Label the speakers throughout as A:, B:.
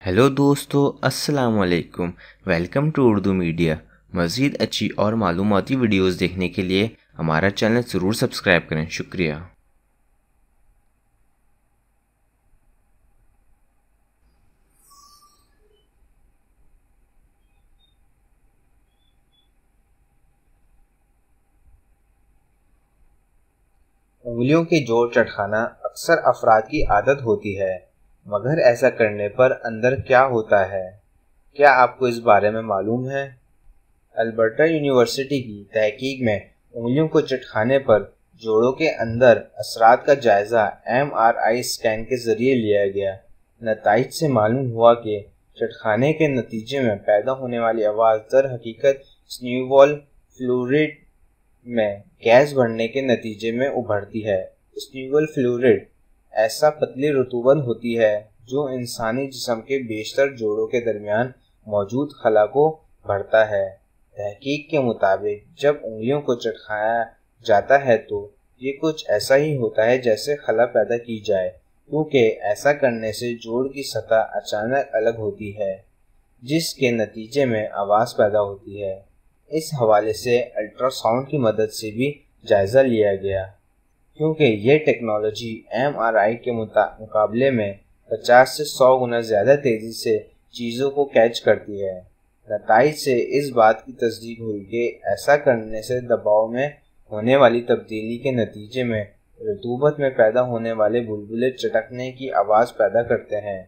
A: Hello दोस्तों, अस्सलाम वालेकुम। Welcome to Urdu media. मज़ीद अच्छी और मालूमाती वीडियोस देखने के लिए हमारा चैनल ज़रूर सब्सक्राइब करें। शुक्रिया।
B: उंगलियों के जोड़ चटखाना अक्सर अफराद की आदत होती है, मगर ऐसा करने पर अंदर क्या होता है, क्या आपको इस बारे में मालूम है? अल्बर्टा यूनिवर्सिटी की तहकीक में उंगलियों को चटखाने पर जोड़ों के अंदर असरात का जायजा MRI स्कैन के जरिए लिया गया। नताइज से मालूम हुआ कि चटखाने के नतीजे में पैदा होने वाली आवाज़ दर हकीकत स्न्यूबॉल फ्लूरिड में गैस बढ़ने के नतीजे में उभरती है। स्न्यूबल फ्लूरिड ऐसा पतली रतूबत होती है जो इंसानी जिस्म के बेशतर जोड़ों के दरमियान मौजूद खला को भरता है। तहकीक के मुताबिक जब उंगलियों को चटखाया जाता है तो ये कुछ ऐसा ही होता है जैसे खला पैदा की जाए, क्योंकि ऐसा करने से जोड़ की सतह अचानक अलग होती है, जिसके नतीजे में आवाज़ पैदा होती है। इस हवाले से अल्ट्रासाउंड की मदद से भी जायज़ा लिया गया, क्योंकि यह टेक्नोलॉजी MRI के मुकाबले में 50 से 100 गुना ज़्यादा तेज़ी से चीज़ों को कैच करती है। नताइज से इस बात की तस्दीक हुई कि ऐसा करने से दबाव में होने वाली तब्दीली के नतीजे में रतूबत में पैदा होने वाले बुलबुले चटकने की आवाज़ पैदा करते हैं।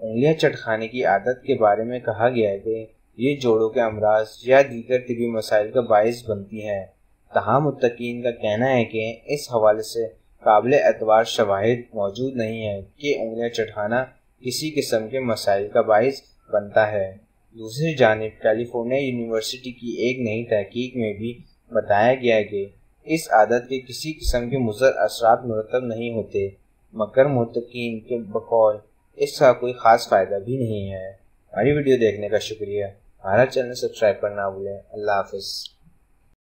B: उंगलियां चटखाने की आदत के बारे में कहा गया है कि ये जोड़ों के अमराज या दीगर तिबी मसाइल का बाइस बनती हैं। तहां मुत्तकीन का कहना है कि इस हवाले से काबिल एतबार शवाहिद मौजूद नहीं है कि उंगलियां चटखाना किसी किस्म के मसाइल का बाइस बनता है। दूसरी जानिब कैलिफोर्निया यूनिवर्सिटी की एक नई तहकीक में भी बताया गया कि इस आदत के किसी किस्म के मुज़र असरात मुरतब नहीं होते, मगर मुत्तकीन के बकौल इसका कोई ख़ास फ़ायदा भी नहीं है। हमारी वीडियो देखने का शुक्रिया। हमारा चैनल सब्सक्राइब करना भूलें। अल्लाह हाफ़िज़।